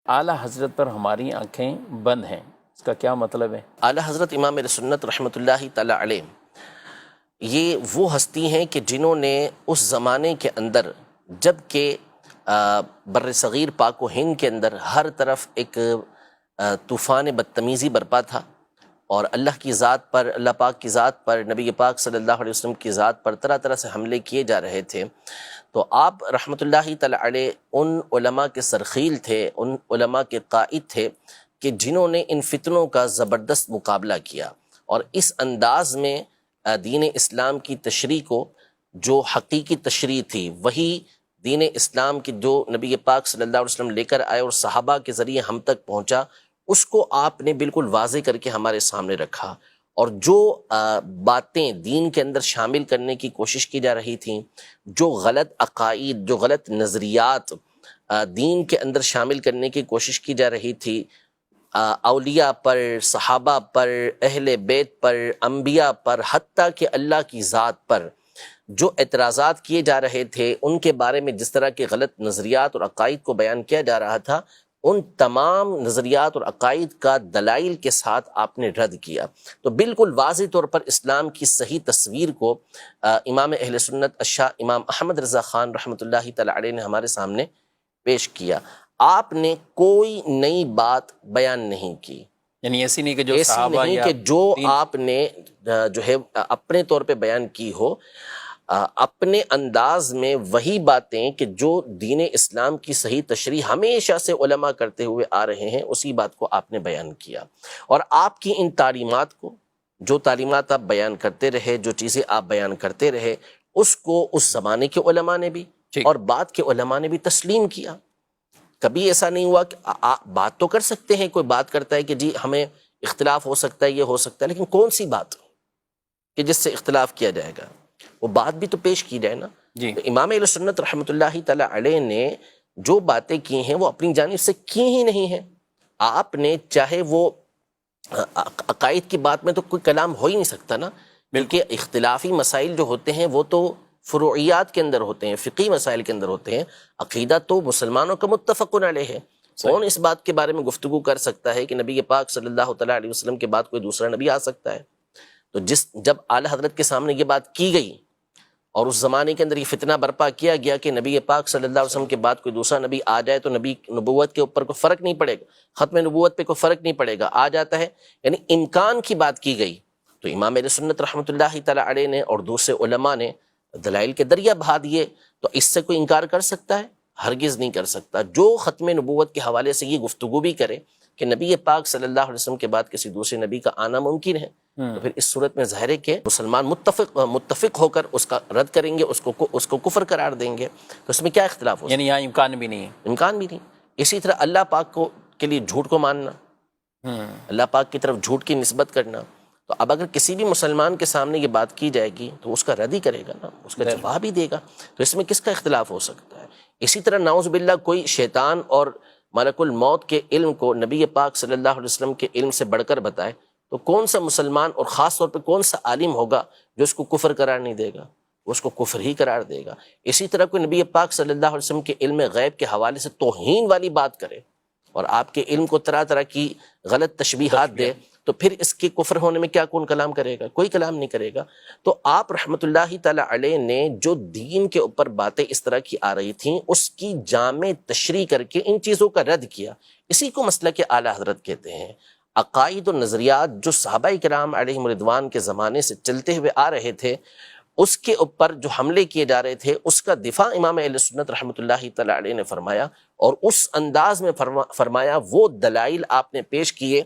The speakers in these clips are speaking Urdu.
اعلیٰ حضرت پر ہماری آنکھیں بند ہیں، اس کا کیا مطلب ہے؟ اعلیٰ حضرت امام اہل سنت رحمۃ اللہ تعالی علیہ یہ وہ ہستی ہیں کہ جنہوں نے اس زمانے کے اندر، جب کہ بر صغیر پاک و ہند کے اندر ہر طرف ایک طوفان بدتمیزی برپا تھا، اور اللہ کی ذات پر، اللہ پاک کی ذات پر، نبی پاک صلی اللہ علیہ وسلم کی ذات پر طرح طرح سے حملے کیے جا رہے تھے، تو آپ رحمۃ اللہ تعالی علیہ ان علماء کے سرخیل تھے، ان علماء کے قائد تھے کہ جنہوں نے ان فتنوں کا زبردست مقابلہ کیا، اور اس انداز میں دین اسلام کی تشریح کو، جو حقیقی تشریح تھی وہی دین اسلام کی جو نبی پاک صلی اللہ علیہ وسلم لے کر آئے اور صحابہ کے ذریعے ہم تک پہنچا، اس کو آپ نے بالکل واضح کر کے ہمارے سامنے رکھا، اور جو باتیں دین کے اندر شامل کرنے کی کوشش کی جا رہی تھیں، جو غلط عقائد، جو غلط نظریات دین کے اندر شامل کرنے کی کوشش کی جا رہی تھی، اولیاء پر، صحابہ پر، اہل بیت پر، انبیاء پر، حتیٰ کہ اللہ کی ذات پر جو اعتراضات کیے جا رہے تھے، ان کے بارے میں جس طرح کے غلط نظریات اور عقائد کو بیان کیا جا رہا تھا، ان تمام نظریات اور عقائد کا دلائل کے ساتھ آپ نے رد کیا۔ تو بالکل واضح طور پر اسلام کی صحیح تصویر کو امام اہل سنت الشاہ امام احمد رضا خان رحمۃ اللہ تعالی علیہ نے ہمارے سامنے پیش کیا۔ آپ نے کوئی نئی بات بیان نہیں کی، یعنی ایسی نہیں کہ جو ایسی صحابہ نہیں یا کہ جو دین آپ نے جو ہے اپنے طور پہ بیان کی ہو، اپنے انداز میں وہی باتیں کہ جو دین اسلام کی صحیح تشریح ہمیشہ سے علماء کرتے ہوئے آ رہے ہیں، اسی بات کو آپ نے بیان کیا، اور آپ کی ان تعلیمات کو، جو تعلیمات آپ بیان کرتے رہے، جو چیزیں آپ بیان کرتے رہے، اس کو اس زمانے کے علماء نے بھی ٹھیک، اور بعد کے علماء نے بھی تسلیم کیا۔ کبھی ایسا نہیں ہوا کہ بات تو کر سکتے ہیں، کوئی بات کرتا ہے کہ جی ہمیں اختلاف ہو سکتا ہے، یہ ہو سکتا ہے، لیکن کون سی بات کہ جس سے اختلاف کیا جائے گا، وہ بات بھی تو پیش کی جائے نا۔ جی تو امام اہل سنت رحمۃ اللہ تعالی علیہ نے جو باتیں کی ہیں وہ اپنی جانب سے کی ہی نہیں ہیں۔ آپ نے چاہے وہ عقائد کی بات میں تو کوئی کلام ہو ہی نہیں سکتا نا، بالکل، کیونکہ اختلافی مسائل جو ہوتے ہیں وہ تو فروعیات کے اندر ہوتے ہیں، فقہی مسائل کے اندر ہوتے ہیں۔ عقیدہ تو مسلمانوں کا متفق علیہ ہے۔ کون اس بات کے بارے میں گفتگو کر سکتا ہے کہ نبی پاک صلی اللہ تعالیٰ علیہ وسلم کے بعد کوئی دوسرا نبی آ سکتا ہے؟ تو جب اعلیٰ حضرت کے سامنے یہ بات کی گئی اور اس زمانے کے اندر یہ فتنہ برپا کیا گیا کہ نبی پاک صلی اللہ علیہ وسلم کے بعد کوئی دوسرا نبی آ جائے تو نبی نبوت کے اوپر کوئی فرق نہیں پڑے گا، ختم نبوت پہ کوئی فرق نہیں پڑے گا، آ جاتا ہے، یعنی امکان کی بات کی گئی، تو امام اہل سنت رحمۃ اللہ تعالی علیہ نے اور دوسرے علماء نے دلائل کے دریا بہا دیے، تو اس سے کوئی انکار کر سکتا ہے؟ ہرگز نہیں کر سکتا۔ جو ختم نبوت کے حوالے سے یہ گفتگو بھی کرے کہ نبی پاک صلی اللہ علیہ وسلم کے بعد کسی دوسرے نبی کا آنا ممکن ہے، تو پھر اس صورت میں ظاہر ہے کہ مسلمان متفق ہو کر اس کا رد کریں گے، اس کو کفر قرار دیں گے، تو اس میں کیا اختلاف ہو سکتا یعنی یہاں امکان بھی نہیں ہے۔ ہے؟ امکان بھی نہیں۔ اسی طرح اللہ پاک کے لیے جھوٹ کو ماننا، اللہ پاک کی طرف جھوٹ کی نسبت کرنا، تو اب اگر کسی بھی مسلمان کے سامنے یہ بات کی جائے گی تو اس کا رد ہی کرے گا نا، اس کا جواب ہی دے گا، تو اس میں کس کا اختلاف ہو سکتا ہے؟ اسی طرح نعوذ باللہ کوئی شیطان اور ملک الموت کے علم کو نبی پاک صلی اللہ علیہ وسلم کے علم سے بڑھ کر بتائے، تو کون سا مسلمان اور خاص طور پہ کون سا عالم ہوگا جو اس کو کفر قرار نہیں دے گا؟ اس کو کفر ہی قرار دے گا۔ اسی طرح کوئی نبی پاک صلی اللہ علیہ وسلم کے علم غیب کے حوالے سے توہین والی بات کرے اور آپ کے علم کو طرح طرح کی غلط تشبیہات دے، تو پھر اس کے کفر ہونے میں کیا کون کلام کرے گا؟ کوئی کلام نہیں کرے گا۔ تو آپ رحمت اللہ تعالی علیہ نے جو دین کے اوپر باتیں اس طرح کی آ رہی تھیں، اس کی جامع تشریح کر کے ان چیزوں کا رد کیا۔ اسی کو مسلک اعلیٰ حضرت کہتے ہیں۔ عقائد و نظریات جو صحابہ کرام علیہم رضوان کے زمانے سے چلتے ہوئے آ رہے تھے، اس کے اوپر جو حملے کیے جا رہے تھے، اس کا دفاع امام اہل سنت رحمۃ اللہ تعالی علیہ نے فرمایا، اور اس انداز میں فرمایا، وہ دلائل آپ نے پیش کیے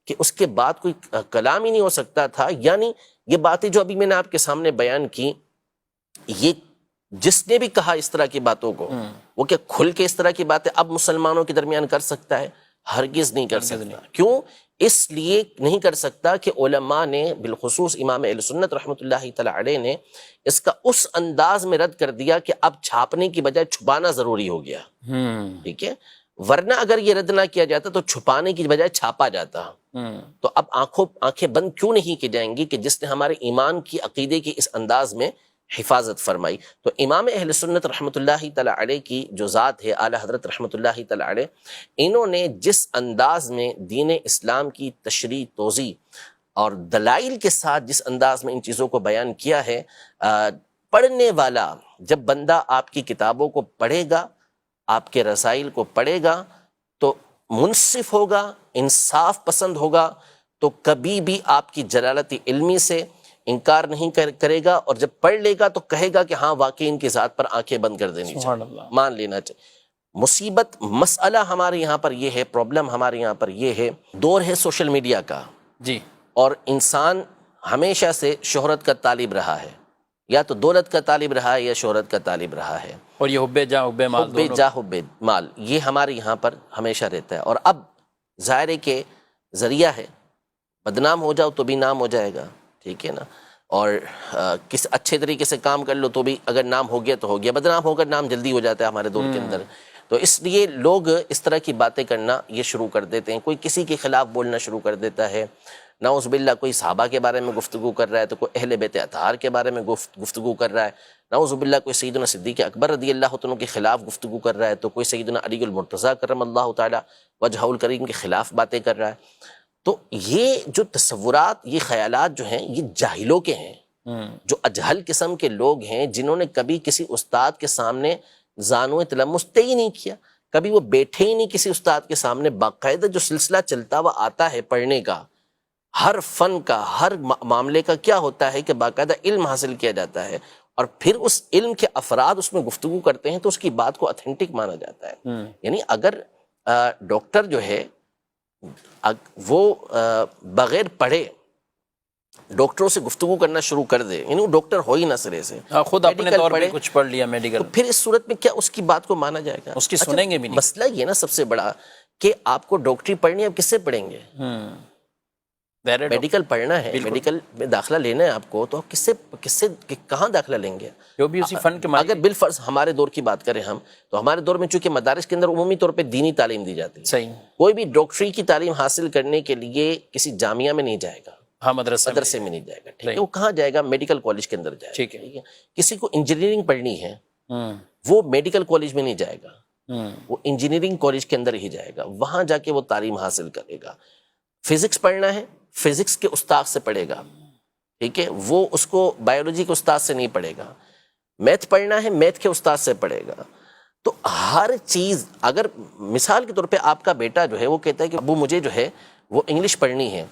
کہ اس کے بعد کوئی کلام ہی نہیں ہو سکتا تھا۔ یعنی یہ باتیں جو ابھی میں نے آپ کے سامنے بیان کی، یہ جس نے بھی کہا اس طرح کی باتوں کو، وہ کیا کھل کے اس طرح کی باتیں اب مسلمانوں کے درمیان کر سکتا ہے؟ ہرگز نہیں کر سکتا۔ کیوں؟ اس لیے نہیں کر سکتا کہ علماء نے، بالخصوص امام اہل سنت رحمۃ اللہ تعالی علیہ نے، اس کا اس انداز میں رد کر دیا کہ اب چھاپنے کی بجائے چھپانا ضروری ہو گیا۔ ٹھیک ہے، ورنہ اگر یہ رد نہ کیا جاتا تو چھپانے کی بجائے چھاپا جاتا۔ تو اب آنکھیں بند کیوں نہیں کی جائیں گی کہ جس نے ہمارے ایمان کی، عقیدے کی اس انداز میں حفاظت فرمائی. تو امام اہل سنت رحمۃ اللہ تعالی علیہ کی جو ذات ہے اعلیٰ حضرت رحمۃ اللہ تعالی علیہ، انہوں نے جس انداز میں دین اسلام کی تشریح توضیح اور دلائل کے ساتھ جس انداز میں ان چیزوں کو بیان کیا ہے، پڑھنے والا جب بندہ آپ کی کتابوں کو پڑھے گا، آپ کے رسائل کو پڑھے گا، تو منصف ہوگا، انصاف پسند ہوگا، تو کبھی بھی آپ کی جلالت علمی سے انکار نہیں کرے گا، اور جب پڑھ لے گا تو کہے گا کہ ہاں واقعی ان کی ذات پر آنکھیں بند کر دینی سبحان چاہیے، اللہ. مان لینا چاہیے. مصیبت مسئلہ ہمارے یہاں پر یہ ہے، پرابلم ہمارے یہاں پر یہ ہے، دور ہے سوشل میڈیا کا، جی اور انسان ہمیشہ سے شہرت کا طالب رہا ہے، یا تو دولت کا طالب رہا ہے یا شہرت کا طالب رہا ہے. اور یہ حب جاہ حب مال حب دونوں. جا حب مال یہ ہمارے یہاں پر ہمیشہ رہتا ہے. اور اب ظاہر ہے کہ ذریعہ ہے، بدنام ہو جاؤ تو بھی نام ہو جائے گا، ٹھیک ہے نا، اور کس اچھے طریقے سے کام کر لو تو بھی اگر نام ہو گیا تو ہو گیا، بدنام ہو کر نام جلدی ہو جاتا ہے ہمارے دور کے اندر. تو اس لیے لوگ اس طرح کی باتیں کرنا یہ شروع کر دیتے ہیں. کوئی کسی کے خلاف بولنا شروع کر دیتا ہے، نعوذ باللہ کوئی صحابہ کے بارے میں گفتگو کر رہا ہے، تو کوئی اہل بیت اطہار کے بارے میں گفتگو کر رہا ہے، نعوذ باللہ کوئی سیدنا صدیق اکبر رضی اللہ عنہ کے خلاف گفتگو کر رہا ہے، تو کوئی سیدنا علی المرتضیٰ کرم اللہ تعالی وجہہ الکریم کے خلاف باتیں کر رہا ہے. تو یہ جو تصورات، یہ خیالات جو ہیں، یہ جاہلوں کے ہیں، جو اجہل قسم کے لوگ ہیں، جنہوں نے کبھی کسی استاد کے سامنے زانو تلمس طے ہی نہیں کیا، کبھی وہ بیٹھے ہی نہیں کسی استاد کے سامنے. باقاعدہ جو سلسلہ چلتا ہوا آتا ہے پڑھنے کا، ہر فن کا، ہر معاملے کا کیا ہوتا ہے کہ باقاعدہ علم حاصل کیا جاتا ہے، اور پھر اس علم کے افراد اس میں گفتگو کرتے ہیں تو اس کی بات کو اتھینٹک مانا جاتا ہے. یعنی اگر ڈاکٹر جو ہے وہ بغیر پڑھے ڈاکٹروں سے گفتگو کرنا شروع کر دے، یعنی وہ ڈاکٹر ہو ہی نہ سرے سے، خود اپنے طور پہ کچھ پڑھ لیا میڈیکل، تو پھر اس صورت میں کیا اس کی بات کو مانا جائے گا؟ اس کی سنیں گے بھی نہیں. مسئلہ یہ نا سب سے بڑا کہ آپ کو ڈاکٹری پڑھنی ہے، آپ کس سے پڑھیں گے؟ میڈیکل پڑھنا ہے، میڈیکل میں داخلہ لینا ہے آپ کو، تو آپ کس سے کہاں داخلہ لیں گے؟ جو بھی اسی فن کے اگر بالفرض ہمارے دور کی بات کریں ہم، تو ہمارے دور میں چونکہ مدارس کے اندر عمومی طور پہ دینی تعلیم دی جاتی ہے، صحیح، کوئی بھی ڈاکٹری کی تعلیم حاصل کرنے کے لیے کسی جامعہ میں نہیں جائے گا، ہاں مدرسے میں نہیں جائے گا، ٹھیک ہے، وہ کہاں جائے گا؟ میڈیکل کالج کے اندر جائے گا، ٹھیک ہے. کسی کو انجینئرنگ پڑھنی ہے، وہ میڈیکل کالج میں نہیں جائے گا، وہ انجینئرنگ کالج کے اندر ہی جائے گا، وہاں جا کے وہ تعلیم حاصل کرے گا. فزکس پڑھنا ہے، فزکس کے استاد سے پڑھے گا، ٹھیک ہے، وہ اس کو بایولوجی کے استاد سے نہیں پڑھے گا. میتھ پڑھنا ہے، میتھ کے استاد سے پڑھے گا. تو ہر چیز، اگر مثال کے طور پہ آپ کا بیٹا جو ہے وہ کہتا ہے کہ ابو مجھے جو ہے وہ انگلش پڑھنی ہے،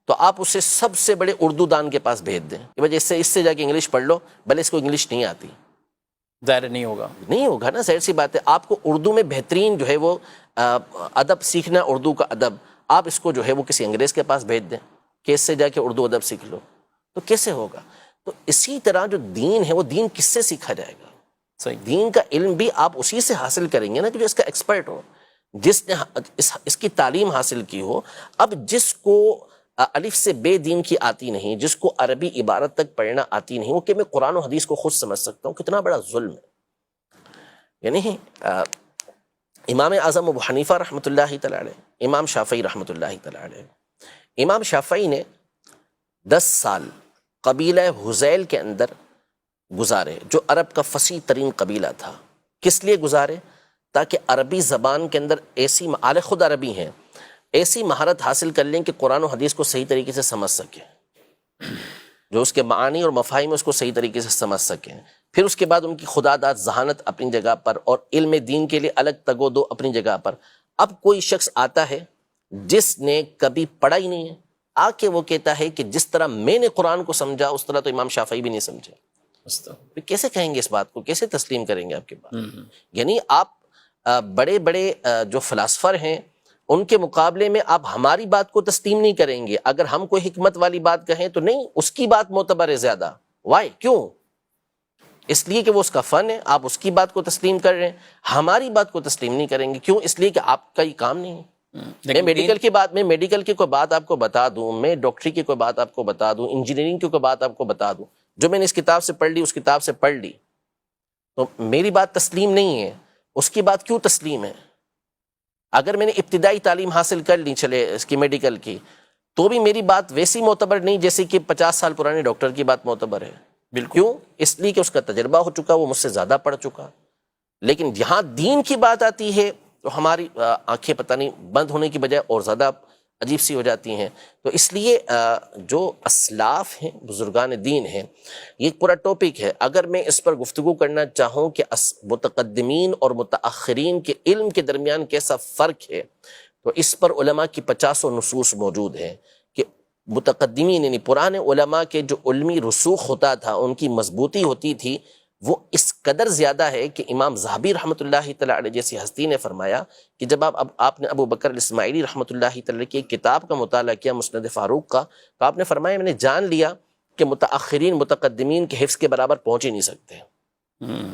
تو آپ اسے سب سے بڑے اردو دان کے پاس بھیج دیں کہ بھائی اس سے جا کے انگلش پڑھ لو، بھلے اس کو انگلش نہیں آتی. ظاہر نہیں ہوگا نا، ظاہر سی بات ہے. آپ کو اردو میں بہترین جو ہے وہ ادب سیکھنا، اردو کا ادب، آپ اس کو جو ہے وہ کسی انگریز کے پاس بھیج دیں کہ اس سے جا کے اردو ادب سیکھ لو، تو کیسے ہوگا؟ تو اسی طرح جو دین ہے وہ دین کس سے سیکھا جائے گا؟ صحیح، دین کا علم بھی آپ اسی سے حاصل کریں گے نا کہ جو اس کا ایکسپرٹ ہو، جس نے اس کی تعلیم حاصل کی ہو. اب جس کو الف سے بے دین کی آتی نہیں، جس کو عربی عبارت تک پڑھنا آتی نہیں، وہ کہ میں قرآن و حدیث کو خود سمجھ سکتا ہوں، کتنا بڑا ظلم ہے. یعنی امام اعظم ابو حنیفہ رحمۃ اللہ تعالی علیہ، امام شافعی رحمۃ اللہ تعالی علیہ، امام شافعی نے 10 سال قبیلہ حذیل کے اندر گزارے، جو عرب کا فصیح ترین قبیلہ تھا. کس لیے گزارے؟ تاکہ عربی زبان کے اندر ایسی خود عربی ہیں، ایسی مہارت حاصل کر لیں کہ قرآن و حدیث کو صحیح طریقے سے سمجھ سکیں، جو اس کے معانی اور مفاہیم اس کو صحیح طریقے سے سمجھ سکیں. پھر اس کے بعد ان کی خداداد ذہانت اپنی جگہ پر، اور علم دین کے لیے الگ تگ و دو اپنی جگہ پر. اب کوئی شخص آتا ہے جس نے کبھی پڑھا ہی نہیں ہے، آ کے وہ کہتا ہے کہ جس طرح میں نے قرآن کو سمجھا اس طرح تو امام شافعی بھی نہیں سمجھے. پھر کیسے کہیں گے اس بات کو؟ کیسے تسلیم کریں گے آپ کے بات؟ یعنی آپ بڑے بڑے جو فلاسفر ہیں ان کے مقابلے میں آپ ہماری بات کو تسلیم نہیں کریں گے. اگر ہم کوئی حکمت والی بات کہیں تو نہیں، اس کی بات معتبر ہے زیادہ. وائی؟ کیوں؟ اس لیے کہ وہ اس کا فن ہے، آپ اس کی بات کو تسلیم کر رہے ہیں، ہماری بات کو تسلیم نہیں کریں گے. کیوں؟ اس لیے کہ آپ کا یہ کام نہیں ہے. میں میڈیکل کی کوئی بات آپ کو بتا دوں، میں ڈاکٹری کی کوئی بات آپ کو بتا دوں، انجینئرنگ کی کوئی بات آپ کو بتا دوں، جو میں نے اس کتاب سے پڑھ لی، اس کتاب سے پڑھ لی، تو میری بات تسلیم نہیں ہے. اس کی بات کیوں تسلیم ہے؟ اگر میں نے ابتدائی تعلیم حاصل کر لی چلے اس کی میڈیکل کی، تو بھی میری بات ویسی معتبر نہیں جیسے کہ 50 سال پرانے ڈاکٹر کی بات معتبر ہے. بالکل کیوں؟ اس لیے کہ اس کا تجربہ ہو چکا، وہ مجھ سے زیادہ پڑھ چکا. لیکن جہاں دین کی بات آتی ہے تو ہماری آنکھیں پتہ نہیں بند ہونے کی بجائے اور زیادہ عجیب سی ہو جاتی ہیں. تو اس لیے جو اسلاف ہیں، بزرگان دین ہیں، یہ ایک پورا ٹاپک ہے. اگر میں اس پر گفتگو کرنا چاہوں کہ متقدمین اور متاخرین کے علم کے درمیان کیسا فرق ہے، تو اس پر علماء کی 50 نصوص موجود ہیں کہ متقدمین یعنی پرانے علماء کے جو علمی رسوخ ہوتا تھا، ان کی مضبوطی ہوتی تھی، وہ اس قدر زیادہ ہے کہ امام ذہبی رحمۃ اللہ تعالیٰ علیہ جیسی ہستی نے فرمایا کہ جب آپ نے ابو بکر الاسماعیلی رحمۃ اللہ تعالیٰ کی ایک کتاب کا مطالعہ کیا، مسند فاروق کا، تو آپ نے فرمایا میں نے جان لیا کہ متاخرین متقدمین کے حفظ کے برابر پہنچ ہی نہیں سکتے.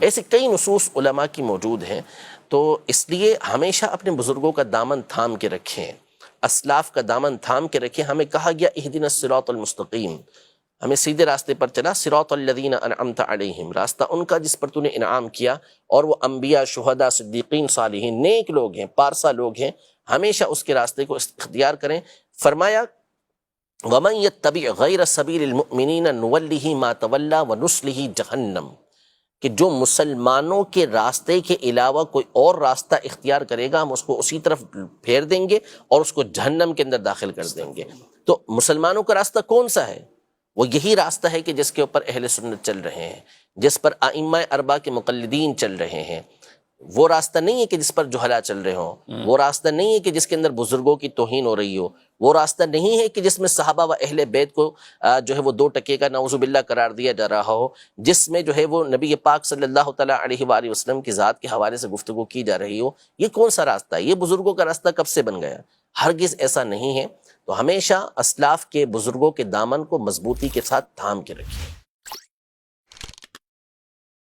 ایسے کئی نصوص علماء کی موجود ہیں. تو اس لیے ہمیشہ اپنے بزرگوں کا دامن تھام کے رکھیں، اسلاف کا دامن تھام کے رکھیں. ہمیں کہا گیا اہدنا الصراط المستقیم، ہمیں سیدھے راستے پر چلا. صراط الذین انعمت علیہم، راستہ ان کا جس پر تو نے انعام کیا، اور وہ انبیاء، شہداء، صدیقین، صالحین، نیک لوگ ہیں، پارسا لوگ ہیں. ہمیشہ اس کے راستے کو اختیار کریں. فرمایا وَمَن يَتَّبِعْ غَيْرَ سَبِيلِ الْمُؤْمِنِينَ نُوَلِّهِ مَا تَوَلَّى وَنُصْلِهِ جَهَنَّمَ، کہ جو مسلمانوں کے راستے کے علاوہ کوئی اور راستہ اختیار کرے گا، ہم اس کو اسی طرف پھیر دیں گے اور اس کو جہنم کے اندر داخل کر دیں گے. تو مسلمانوں کا راستہ کون سا ہے؟ وہ یہی راستہ ہے کہ جس کے اوپر اہل سنت چل رہے ہیں، جس پر ائمہ اربعہ کے مقلدین چل رہے ہیں. وہ راستہ نہیں ہے کہ جس پر جہلا چل رہے ہوں، وہ راستہ نہیں ہے کہ جس کے اندر بزرگوں کی توہین ہو رہی ہو، وہ راستہ نہیں ہے کہ جس میں صحابہ و اہل بیت کو جو ہے وہ 2 ٹکے کا نعوذ باللہ قرار دیا جا رہا ہو، جس میں جو ہے وہ نبی پاک صلی اللہ تعالیٰ علیہ وآلہ وسلم کی ذات کے حوالے سے گفتگو کی جا رہی ہو. یہ کون سا راستہ ہے؟ یہ بزرگوں کا راستہ کب سے بن گیا؟ ہرگز ایسا نہیں ہے. تو ہمیشہ اسلاف کے بزرگوں کے دامن کو مضبوطی کے ساتھ تھام کے رکھیں.